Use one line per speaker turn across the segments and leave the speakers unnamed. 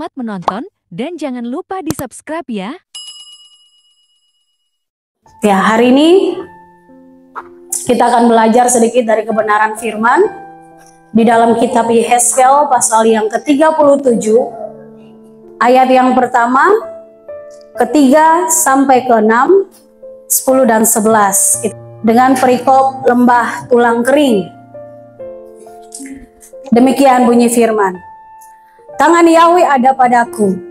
Selamat menonton dan jangan lupa di-subscribe ya.
Ya, hari ini kita akan belajar sedikit dari kebenaran firman di dalam kitab Yehezkel pasal yang ke-37 ayat yang pertama, ketiga sampai ke-6, 10 dan 11 dengan perikop lembah tulang kering. Demikian bunyi firman. Tangan Yahweh ada padaku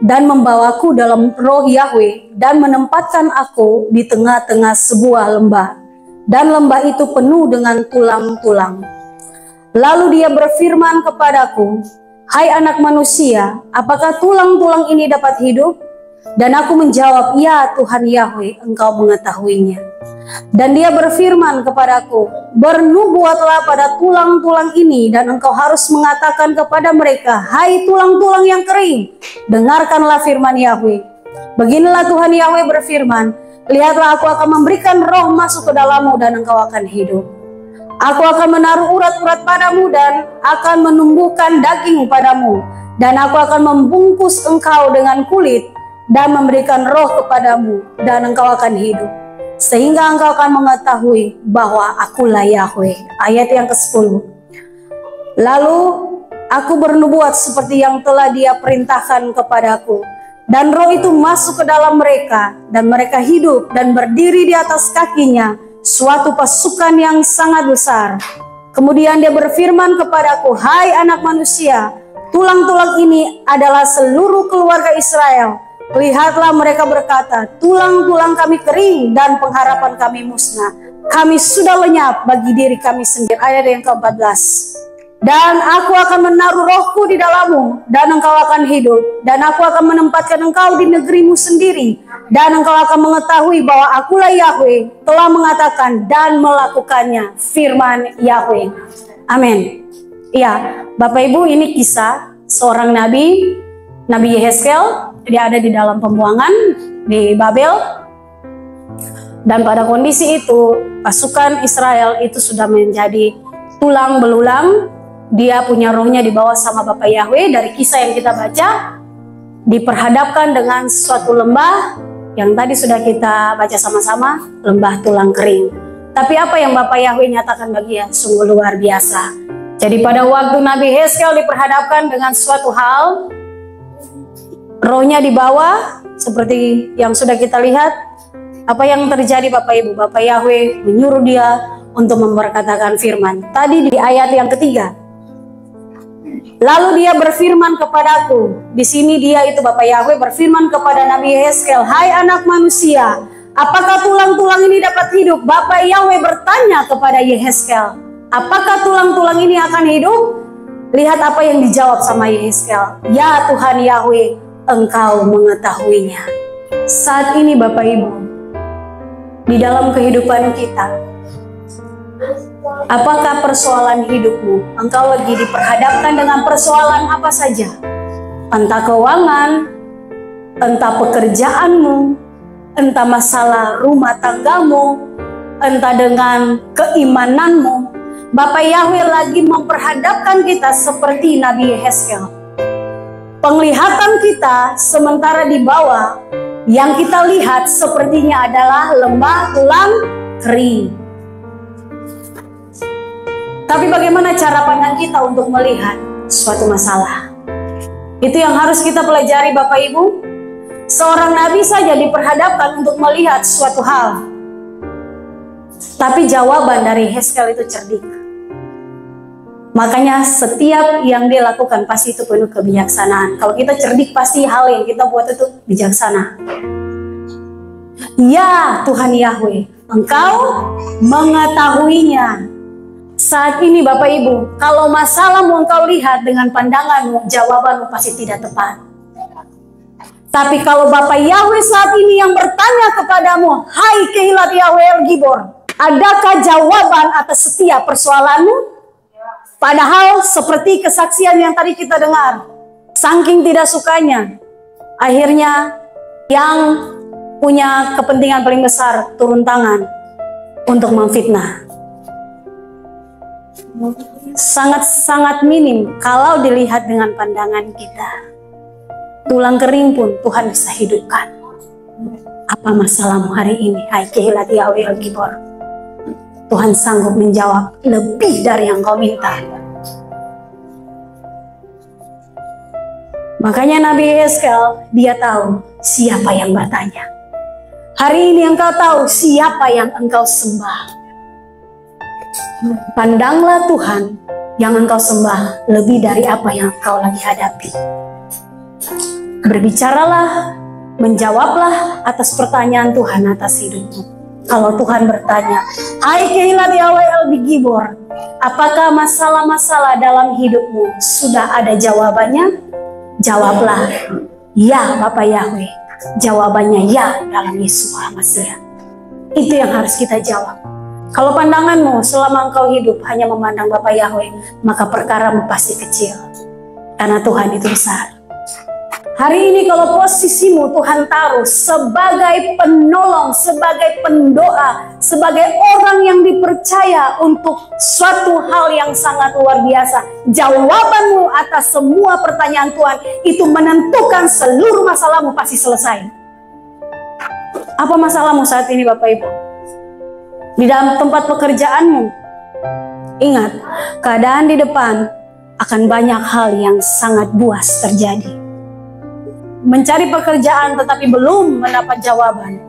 dan membawaku dalam roh Yahweh dan menempatkan aku di tengah-tengah sebuah lembah, dan lembah itu penuh dengan tulang-tulang. Lalu dia berfirman kepadaku, "Hai anak manusia, apakah tulang-tulang ini dapat hidup?" Dan aku menjawab, "Ya Tuhan Yahweh, engkau mengetahuinya." Dan dia berfirman kepadaku, "Bernubuatlah pada tulang-tulang ini, dan engkau harus mengatakan kepada mereka, hai tulang-tulang yang kering, dengarkanlah firman Yahweh. Beginilah Tuhan Yahweh berfirman, lihatlah aku akan memberikan roh masuk ke dalammu dan engkau akan hidup. Aku akan menaruh urat-urat padamu dan akan menumbuhkan daging padamu, dan aku akan membungkus engkau dengan kulit dan memberikan roh kepadamu, dan engkau akan hidup. Sehingga engkau akan mengetahui bahwa akulah Yahweh." Ayat yang ke-10. Lalu aku bernubuat seperti yang telah dia perintahkan kepadaku. Dan roh itu masuk ke dalam mereka, dan mereka hidup dan berdiri di atas kakinya, suatu pasukan yang sangat besar. Kemudian dia berfirman kepadaku, "Hai anak manusia, tulang-tulang ini adalah seluruh keluarga Israel. Lihatlah mereka berkata, tulang-tulang kami kering dan pengharapan kami musnah. Kami sudah lenyap bagi diri kami sendiri." Ayat yang ke-14. "Dan aku akan menaruh rohku di dalammu, dan engkau akan hidup. Dan aku akan menempatkan engkau di negerimu sendiri. Dan engkau akan mengetahui bahwa akulah Yahweh, telah mengatakan dan melakukannya." Firman Yahweh. Amin. Ya, Bapak Ibu, ini kisah seorang Nabi Yehezkel. Dia ada di dalam pembuangan di Babel, dan pada kondisi itu pasukan Israel itu sudah menjadi tulang belulang. Dia punya rohnya dibawa sama Bapak Yahweh. Dari kisah yang kita baca, diperhadapkan dengan suatu lembah yang tadi sudah kita baca sama-sama, lembah tulang kering. Tapi apa yang Bapak Yahweh nyatakan bagi dia sungguh luar biasa. Jadi pada waktu Nabi Yehezkel diperhadapkan dengan suatu hal, rohnya dibawa seperti yang sudah kita lihat. Apa yang terjadi Bapak Ibu? Bapak Yahweh menyuruh dia untuk memperkatakan firman. Tadi di ayat yang ketiga. Lalu dia berfirman kepadaku. Di sini dia itu Bapak Yahweh berfirman kepada Nabi Yehezkel, "Hai anak manusia, apakah tulang-tulang ini dapat hidup?" Bapak Yahweh bertanya kepada Yehezkel, "Apakah tulang-tulang ini akan hidup?" Lihat apa yang dijawab sama Yehezkel. "Ya Tuhan Yahweh, engkau mengetahuinya." Saat ini Bapak Ibu, di dalam kehidupan kita, apakah persoalan hidupmu? Engkau lagi diperhadapkan dengan persoalan apa saja? Entah keuangan, entah pekerjaanmu, entah masalah rumah tanggamu, entah dengan keimananmu. Bapak Yahweh lagi memperhadapkan kita seperti Nabi Yehezkel. Penglihatan kita sementara di bawah, yang kita lihat sepertinya adalah lembah tulang kering. Tapi bagaimana cara pandang kita untuk melihat suatu masalah? Itu yang harus kita pelajari Bapak Ibu. Seorang nabi saja diperhadapkan untuk melihat suatu hal. Tapi jawaban dari Yehezkel itu cerdik. Makanya setiap yang dia lakukan pasti itu penuh kebijaksanaan. Kalau kita cerdik, pasti hal yang kita buat itu bijaksana. Ya Tuhan Yahweh, engkau mengetahuinya. Saat ini Bapak Ibu, kalau masalahmu engkau lihat dengan pandanganmu, jawabanmu pasti tidak tepat. Tapi kalau Bapak Yahweh saat ini yang bertanya kepadamu, "Hai Kehilat Yahweh El Gibor, adakah jawaban atas setiap persoalanmu?" Padahal seperti kesaksian yang tadi kita dengar, saking tidak sukanya, akhirnya yang punya kepentingan paling besar turun tangan untuk memfitnah. Sangat-sangat minim kalau dilihat dengan pandangan kita. tulang kering pun Tuhan bisa hidupkan. Apa masalahmu hari ini? Hai Kehilat Yahweh El-Gibor. Tuhan sanggup menjawab lebih dari yang kau minta. Makanya Nabi Yeskel, dia tahu siapa yang bertanya. Hari ini engkau tahu siapa yang engkau sembah. Pandanglah Tuhan yang engkau sembah lebih dari apa yang engkau lagi hadapi. Berbicaralah, menjawablah atas pertanyaan Tuhan atas hidupmu. Kalau Tuhan bertanya, hai Kehilat Yahweh El-Gibor, apakah masalah-masalah dalam hidupmu sudah ada jawabannya? Jawablah, ya Bapak Yahweh. Jawabannya ya dalam Yesus Masiah. Itu yang harus kita jawab. Kalau pandanganmu selama engkau hidup hanya memandang Bapak Yahweh, maka perkaramu pasti kecil. Karena Tuhan itu besar. Hari ini kalau posisimu Tuhan taruh sebagai penolong, sebagai pendoa, sebagai orang yang dipercaya untuk suatu hal yang sangat luar biasa. Jawabanmu atas semua pertanyaan Tuhan itu menentukan seluruh masalahmu pasti selesai. Apa masalahmu saat ini Bapak Ibu? Di dalam tempat pekerjaanmu, ingat, keadaan di depan akan banyak hal yang sangat buas terjadi. Mencari pekerjaan tetapi belum mendapat jawaban.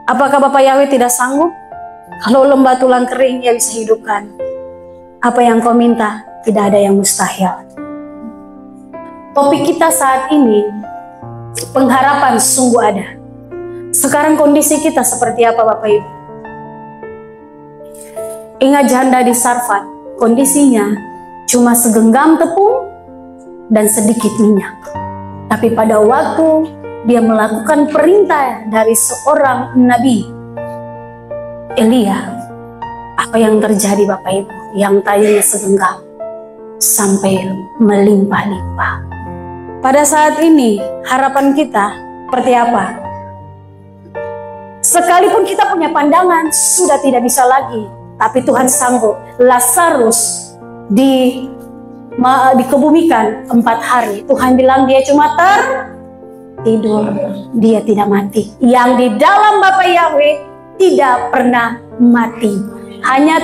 Apakah Bapak Yahweh tidak sanggup? Kalau lembah tulang kering ia bisa hidupkan. Apa yang kau minta, tidak ada yang mustahil. Topik kita saat ini, pengharapan sungguh ada. Sekarang kondisi kita seperti apa Bapak Ibu? Ingat janda di Sarfat, kondisinya cuma segenggam tepung dan sedikit minyak. Tapi pada waktu dia melakukan perintah dari seorang nabi, Elia, apa yang terjadi Bapak Ibu? Yang tadinya segenggam sampai melimpah-limpah. Pada saat ini harapan kita seperti apa? Sekalipun kita punya pandangan sudah tidak bisa lagi, tapi Tuhan sanggup. Lazarus dikebumikan 4 hari. Tuhan bilang dia cuma tertidur, dia tidak mati. Yang di dalam Bapak Yahweh tidak pernah mati, hanya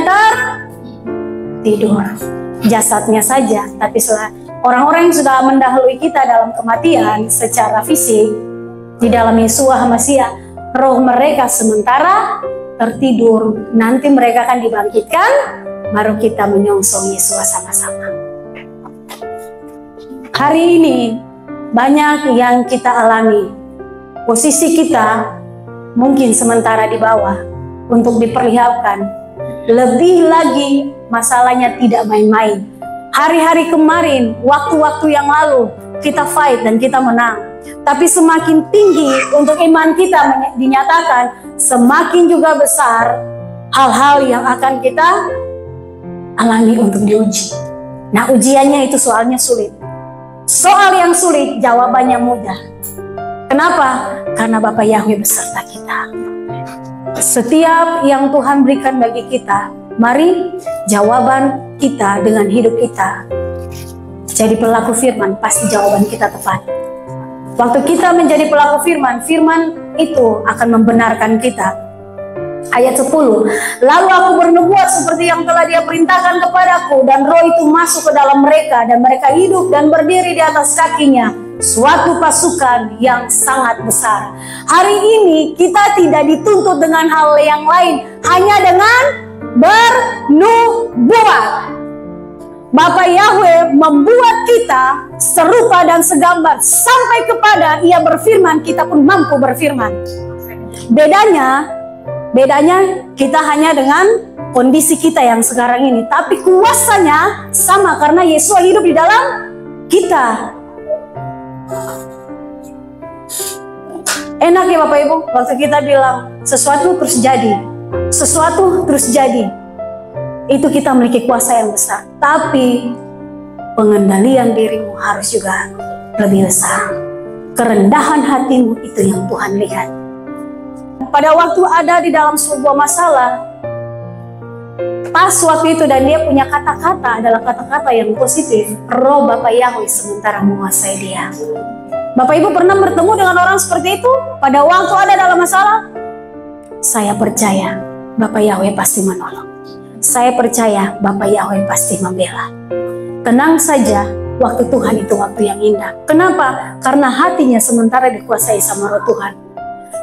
tertidur. Jasadnya saja, tapi orang-orang yang sudah mendahului kita dalam kematian secara fisik, di dalam Yesus Masiah, roh mereka sementara tertidur. Nanti mereka akan dibangkitkan, baru kita menyongsong Yesus sama-sama. Hari ini banyak yang kita alami. Posisi kita mungkin sementara di bawah untuk diperlihatkan. Lebih lagi masalahnya tidak main-main. Hari-hari kemarin, waktu-waktu yang lalu kita fight dan kita menang. Tapi semakin tinggi untuk iman kita dinyatakan, semakin juga besar hal-hal yang akan kita alami untuk diuji. Nah, ujiannya itu soalnya sulit. Soal yang sulit, jawabannya mudah. Kenapa? Karena Bapak Yahweh beserta kita. Setiap yang Tuhan berikan bagi kita, mari jawaban kita dengan hidup kita. Jadi pelaku firman, pasti jawaban kita tepat. Waktu kita menjadi pelaku firman, firman itu akan membenarkan kita. Ayat 10, lalu aku bernubuat seperti yang telah dia perintahkan kepadaku, dan roh itu masuk ke dalam mereka, dan mereka hidup dan berdiri di atas kakinya, suatu pasukan yang sangat besar. Hari ini kita tidak dituntut dengan hal yang lain, hanya dengan bernubuat. Bapak Yahweh membuat kita serupa dan segambar, sampai kepada ia berfirman, kita pun mampu berfirman. Bedanya kita hanya dengan kondisi kita yang sekarang ini, tapi kuasanya sama karena Yesus hidup di dalam kita. Enak ya Bapak Ibu, waktu kita bilang sesuatu terus jadi, sesuatu terus jadi. Itu kita memiliki kuasa yang besar, tapi pengendalian dirimu harus juga lebih besar. Kerendahan hatimu itu yang Tuhan lihat. Pada waktu ada di dalam sebuah masalah, pas waktu itu dan dia punya kata-kata adalah kata-kata yang positif, roh Bapak Yahweh sementara menguasai dia. Bapak Ibu pernah bertemu dengan orang seperti itu pada waktu ada dalam masalah? Saya percaya Bapak Yahweh pasti menolong. Saya percaya Bapak Yahweh pasti membela. Tenang saja, waktu Tuhan itu waktu yang indah. Kenapa? Karena hatinya sementara dikuasai sama roh Tuhan.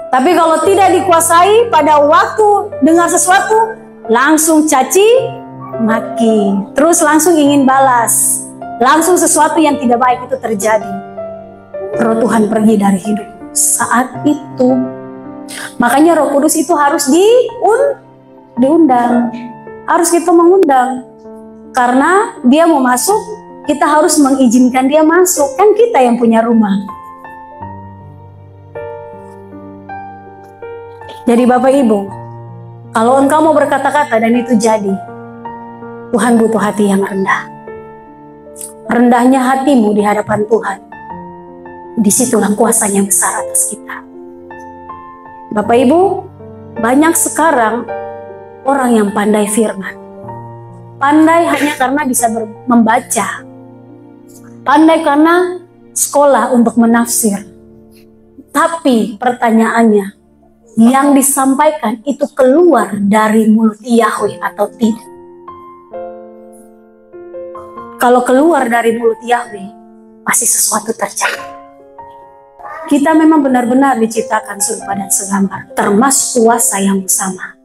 Tapi kalau tidak dikuasai, pada waktu dengar sesuatu, langsung caci, maki. Terus langsung ingin balas. Langsung sesuatu yang tidak baik itu terjadi. Roh Tuhan pergi dari hidup saat itu. Makanya Roh Kudus itu harus diundang. Harus kita mengundang. Karena dia mau masuk, kita harus mengizinkan dia masuk. Kan kita yang punya rumah. Jadi Bapak Ibu, kalau engkau mau berkata-kata dan itu jadi, Tuhan butuh hati yang rendah. Rendahnya hatimu di hadapan Tuhan. Disitulah kuasanya besar atas kita. Bapak Ibu, banyak sekarang orang yang pandai firman. Pandai hanya karena bisa membaca. Pandai karena sekolah untuk menafsir. Tapi pertanyaannya, yang disampaikan itu keluar dari mulut Yahweh atau tidak? Kalau keluar dari mulut Yahweh, pasti sesuatu terjadi. Kita memang benar-benar diciptakan serupa dan segambar, termasuk kuasa yang sama.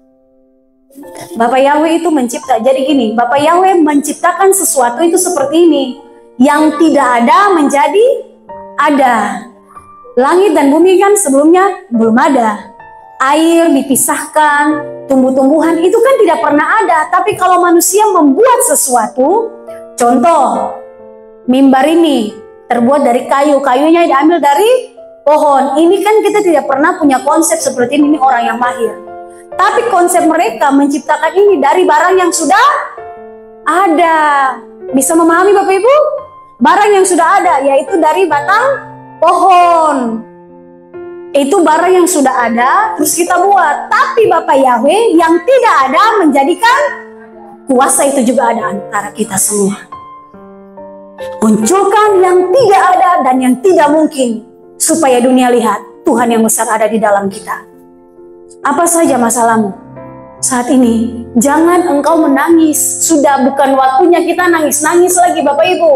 Bapak Yahweh itu mencipta, jadi gini, Bapak Yahweh menciptakan sesuatu itu seperti ini. Yang tidak ada menjadi ada. Langit dan bumi kan sebelumnya belum ada. Air dipisahkan, tumbuh-tumbuhan itu kan tidak pernah ada. Tapi kalau manusia membuat sesuatu, contoh, mimbar ini terbuat dari kayu, kayunya diambil dari pohon. Ini kan kita tidak pernah punya konsep seperti ini orang yang mahir. Tapi konsep mereka menciptakan ini dari barang yang sudah ada. Bisa memahami Bapak Ibu? Barang yang sudah ada, yaitu dari batang pohon. Itu barang yang sudah ada, terus kita buat. Tapi Bapak Yahweh yang tidak ada menjadikan kuasa itu juga ada antara kita semua. Munculkan yang tidak ada dan yang tidak mungkin, supaya dunia lihat Tuhan yang besar ada di dalam kita. Apa saja masalahmu saat ini? Jangan engkau menangis. Sudah bukan waktunya kita nangis-nangis lagi Bapak Ibu.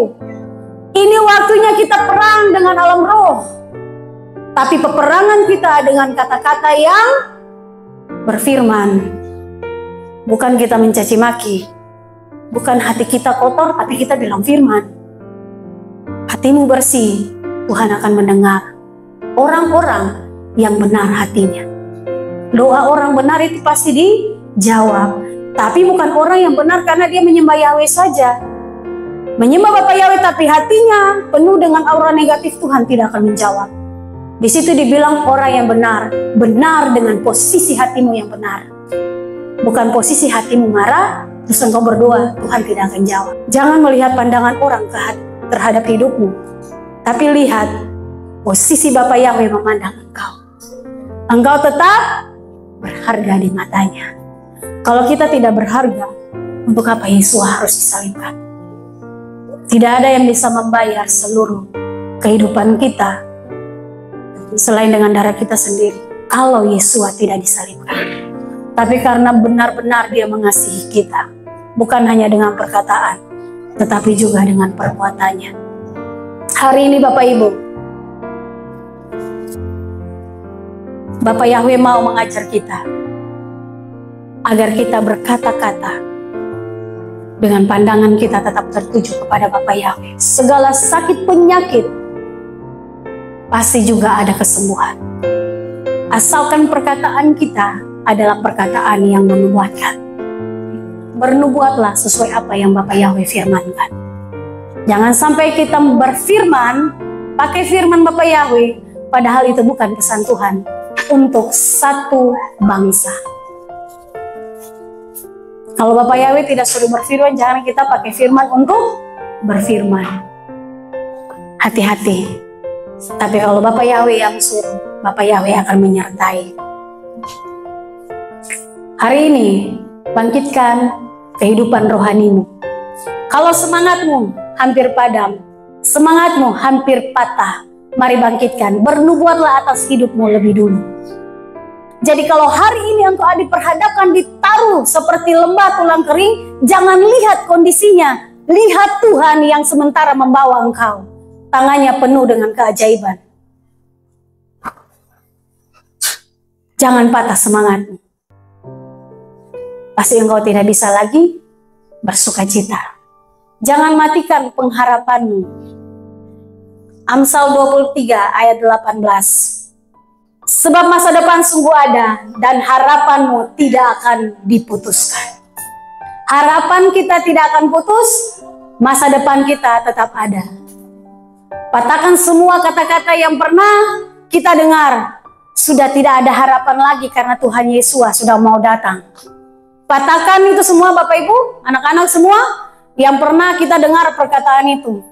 Ini waktunya kita perang dengan alam roh. Tapi peperangan kita dengan kata-kata yang berfirman. Bukan kita mencaci maki. Bukan hati kita kotor, tapi kita bilang firman. Hatimu bersih, Tuhan akan mendengar. Orang-orang yang benar hatinya. Doa orang benar itu pasti dijawab. Tapi bukan orang yang benar karena dia menyembah Yahweh saja. Menyembah Bapak Yahweh tapi hatinya penuh dengan aura negatif, Tuhan tidak akan menjawab. Di situ dibilang orang yang benar, benar dengan posisi hatimu yang benar. Bukan posisi hatimu marah, terus engkau berdoa, Tuhan tidak akan jawab. Jangan melihat pandangan orang terhadap hidupmu, tapi lihat posisi Bapak Yahweh memandang engkau. Engkau tetap berharga di matanya. Kalau kita tidak berharga, untuk apa Yesus harus disalibkan? Tidak ada yang bisa membayar seluruh kehidupan kita selain dengan darah kita sendiri, kalau Yesus tidak disalibkan. Tapi karena benar-benar dia mengasihi kita, bukan hanya dengan perkataan, tetapi juga dengan perbuatannya. Hari ini Bapak Ibu, Bapak Yahweh mau mengajar kita agar kita berkata-kata dengan pandangan kita tetap tertuju kepada Bapak Yahweh. Segala sakit penyakit pasti juga ada kesembuhan. Asalkan perkataan kita adalah perkataan yang menubuatkan. Bernubuatlah sesuai apa yang Bapak Yahweh firmankan. Jangan sampai kita berfirman, pakai firman Bapak Yahweh, padahal itu bukan pesan Tuhan untuk satu bangsa. Kalau Bapak Yahweh tidak suruh berfirman, jangan kita pakai firman untuk berfirman. Hati-hati. Tapi kalau Bapak Yahweh yang suruh, Bapak Yahweh akan menyertai. Hari ini, bangkitkan kehidupan rohanimu. Kalau semangatmu hampir padam, semangatmu hampir patah, mari bangkitkan, bernubuatlah atas hidupmu lebih dulu. Jadi kalau hari ini engkau diperhadapkan, ditaruh seperti lembah tulang kering, jangan lihat kondisinya, lihat Tuhan yang sementara membawa engkau. Tangannya penuh dengan keajaiban. Jangan patah semangatmu. Pasti engkau tidak bisa lagi bersuka cita. Jangan matikan pengharapanmu. Amsal 23 ayat 18. Sebab masa depan sungguh ada dan harapanmu tidak akan diputuskan. Harapan kita tidak akan putus, masa depan kita tetap ada. Patahkan semua kata-kata yang pernah kita dengar. Sudah tidak ada harapan lagi karena Tuhan Yesus sudah mau datang. Patahkan itu semua Bapak Ibu, anak-anak semua yang pernah kita dengar perkataan itu.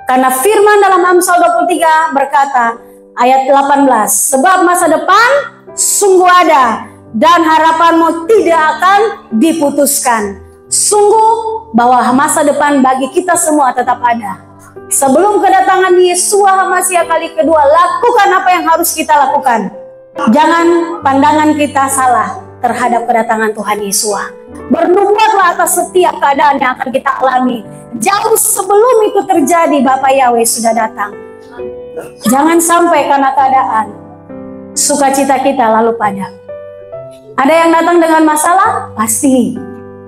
Karena firman dalam Amsal 23 berkata, ayat 18, sebab masa depan sungguh ada dan harapanmu tidak akan diputuskan. Sungguh bahwa masa depan bagi kita semua tetap ada. Sebelum kedatangan Yesus Hamasiah kali kedua, lakukan apa yang harus kita lakukan. Jangan pandangan kita salah terhadap kedatangan Tuhan Yesus. Bernubuatlah atas setiap keadaan yang akan kita alami. Jauh sebelum itu terjadi, Bapak Yahweh sudah datang. Jangan sampai karena keadaan sukacita kita lalu padam. Ada yang datang dengan masalah? Pasti.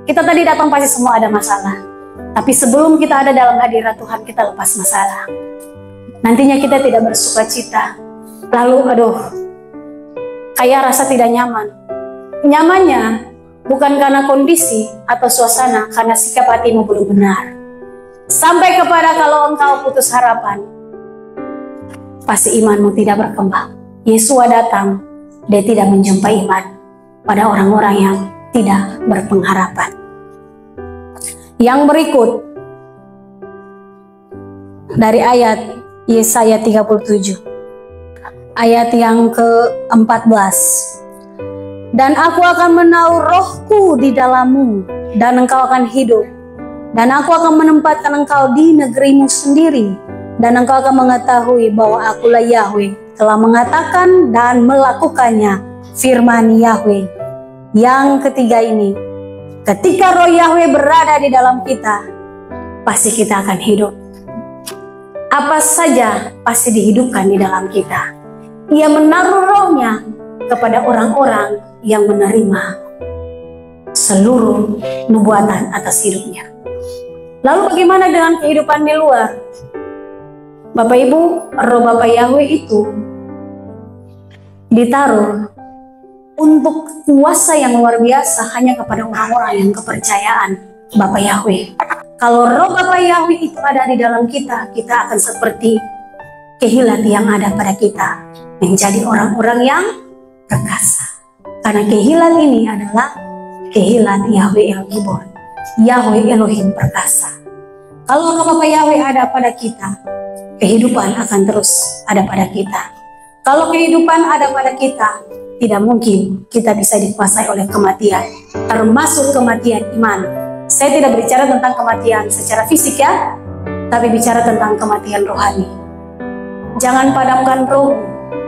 Kita tadi datang pasti semua ada masalah. Tapi sebelum kita ada dalam hadirat Tuhan, kita lepas masalah. Nantinya kita tidak bersukacita. Lalu kayak rasa tidak nyaman. Nyamannya bukan karena kondisi atau suasana, karena sikap hatimu belum benar. Sampai kepada kalau engkau putus harapan, pasti imanmu tidak berkembang. Yesus datang, dia tidak menjumpai iman pada orang-orang yang tidak berpengharapan. Yang berikut dari ayat Yesaya 37 ayat yang ke-14. Dan aku akan menaruh rohku di dalammu dan engkau akan hidup, dan aku akan menempatkan engkau di negerimu sendiri, dan engkau akan mengetahui bahwa akulah Yahweh, telah mengatakan dan melakukannya, firman Yahweh. Yang ketiga ini, ketika roh Yahweh berada di dalam kita, pasti kita akan hidup. Apa saja pasti dihidupkan di dalam kita. Ia menaruh rohnya kepada orang-orang yang menerima seluruh nubuatan atas hidupnya. Lalu bagaimana dengan kehidupan di luar? Bapak Ibu, roh Bapak Yahweh itu ditaruh untuk kuasa yang luar biasa hanya kepada orang-orang yang kepercayaan Bapak Yahweh. Kalau roh Bapak Yahweh itu ada di dalam kita, kita akan seperti kehilat yang ada pada kita, menjadi orang-orang yang perkasa. Karena kehilat ini adalah kehilat Yahweh El Gibor, Yahweh Elohim perkasa. Kalau roh Bapak Yahweh ada pada kita, kehidupan akan terus ada pada kita. Kalau kehidupan ada pada kita, tidak mungkin kita bisa dikuasai oleh kematian, termasuk kematian iman. Saya tidak berbicara tentang kematian secara fisik ya, tapi bicara tentang kematian rohani. Jangan padamkan roh,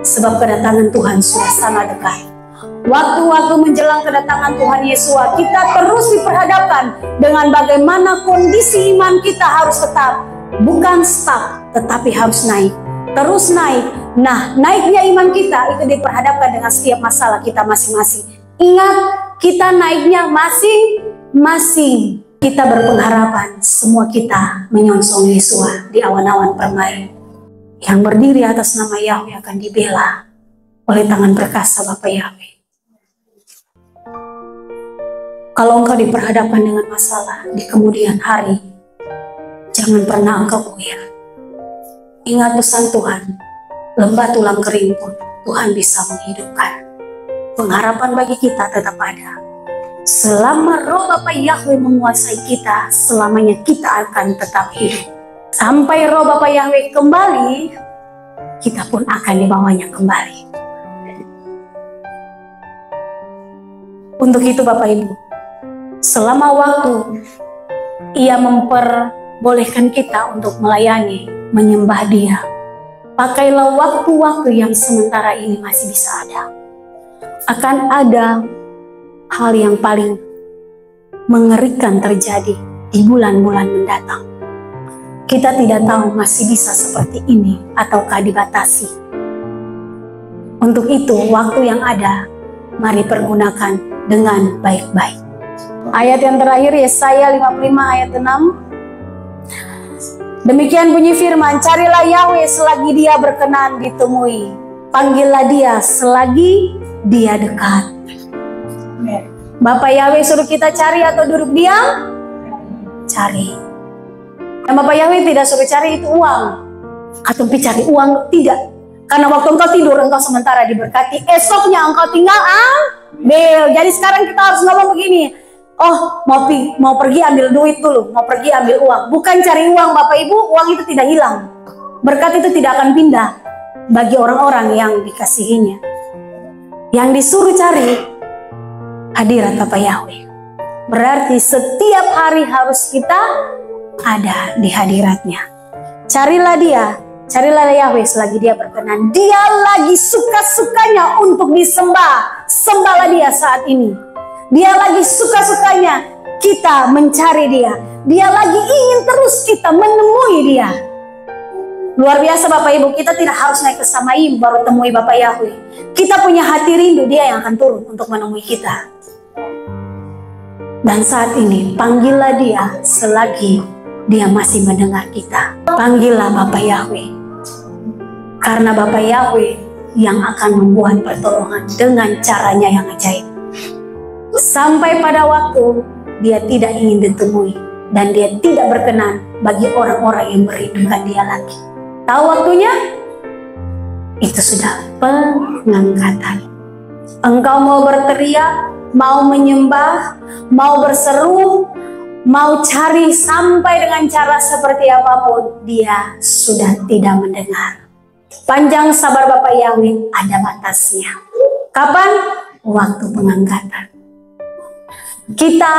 sebab kedatangan Tuhan sudah sangat dekat. Waktu-waktu menjelang kedatangan Tuhan Yesus, kita terus diperhadapkan dengan bagaimana kondisi iman kita harus tetap, bukan stuck, tetapi harus naik, terus naik. Nah, naiknya iman kita itu diperhadapkan dengan setiap masalah kita masing-masing. Ingat, kita naiknya masing-masing. Kita berpengharapan semua kita menyongsong Yesus di awan-awan permai. Yang berdiri atas nama Yahweh akan dibela oleh tangan perkasa Bapak Yahweh. Kalau engkau diperhadapkan dengan masalah di kemudian hari, jangan pernah engkau goyah. Ingat pesan Tuhan, lembah tulang kering pun Tuhan bisa menghidupkan. Pengharapan bagi kita tetap ada. Selama roh Bapak Yahweh menguasai kita, selamanya kita akan tetap hidup. Sampai roh Bapak Yahweh kembali, kita pun akan dibawanya kembali. Untuk itu Bapak Ibu, selama waktu Ia memperbolehkan kita untuk melayani, menyembah Dia. Pakailah waktu-waktu yang sementara ini masih bisa ada. Akan ada hal yang paling mengerikan terjadi di bulan-bulan mendatang. Kita tidak tahu masih bisa seperti ini ataukah dibatasi. Untuk itu, waktu yang ada, mari pergunakan dengan baik-baik. Ayat yang terakhir, Yesaya 55 ayat 6. Demikian bunyi firman, carilah Yahweh selagi Dia berkenan ditemui. Panggillah Dia selagi Dia dekat. Bapak Yahweh suruh kita cari atau duduk diam? Cari. Dan Bapak Yahweh tidak suruh cari itu uang atau cari uang, tidak. Karena waktu engkau tidur, engkau sementara diberkati. Esoknya engkau tinggal ambil. Jadi sekarang kita harus ngomong begini, oh mau pergi ambil duit dulu, mau pergi ambil uang. Bukan cari uang Bapak Ibu, uang itu tidak hilang. Berkat itu tidak akan pindah bagi orang-orang yang dikasihinya. Yang disuruh cari hadirat Bapak Yahweh. Berarti setiap hari harus kita ada di hadiratnya. Carilah Dia, carilah Yahweh selagi Dia berkenan. Dia lagi suka-sukanya untuk disembah. Sembahlah Dia saat ini. Dia lagi suka-sukanya kita mencari Dia. Dia lagi ingin terus kita menemui Dia. Luar biasa Bapak Ibu, kita tidak harus naik ke Samaim baru temui Bapak Yahweh. Kita punya hati rindu, Dia yang akan turun untuk menemui kita. Dan saat ini panggillah Dia selagi Dia masih mendengar kita. Panggillah Bapak Yahweh. Karena Bapak Yahweh yang akan membuat pertolongan dengan caranya yang ajaib. Sampai pada waktu Dia tidak ingin ditemui. Dan Dia tidak berkenan bagi orang-orang yang merindukan Dia lagi. Tahu waktunya? Itu sudah pengangkatan. Engkau mau berteriak, mau menyembah, mau berseru, mau cari sampai dengan cara seperti apapun, Dia sudah tidak mendengar. Panjang sabar Bapak Yahweh ada batasnya. Kapan? Waktu pengangkatan. Kita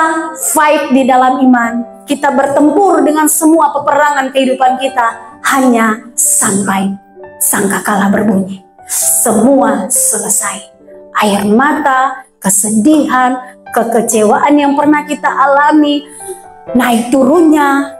fight di dalam iman, kita bertempur dengan semua peperangan kehidupan kita hanya sampai sangkakala berbunyi. Semua selesai. Air mata, kesedihan, kekecewaan yang pernah kita alami, naik turunnya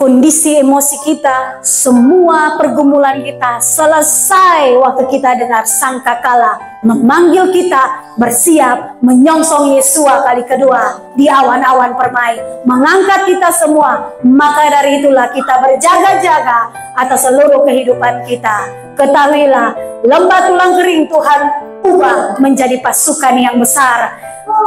kondisi emosi kita, semua pergumulan kita selesai waktu kita dengar sangkakala memanggil kita bersiap menyongsong Yesua kali kedua di awan-awan permai, mengangkat kita semua. Maka dari itulah kita berjaga-jaga atas seluruh kehidupan kita. Ketahuilah, lembah tulang kering Tuhan ubah menjadi pasukan yang besar.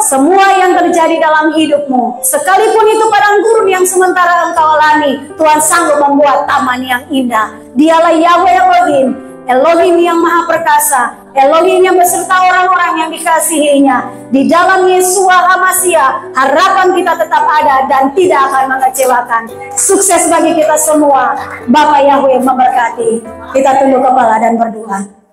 Semua yang terjadi dalam hidupmu, sekalipun itu padang gurun yang sementara engkau alami, Tuhan sanggup membuat taman yang indah. Dialah Yahweh Elohim, Elohim yang maha perkasa, Elohim yang beserta orang-orang yang dikasihinya. Di dalam Yesua HaMashiach, harapan kita tetap ada dan tidak akan mengecewakan. Sukses bagi kita semua. Bapak Yahweh memberkati. Kita tunduk kepala dan berdoa.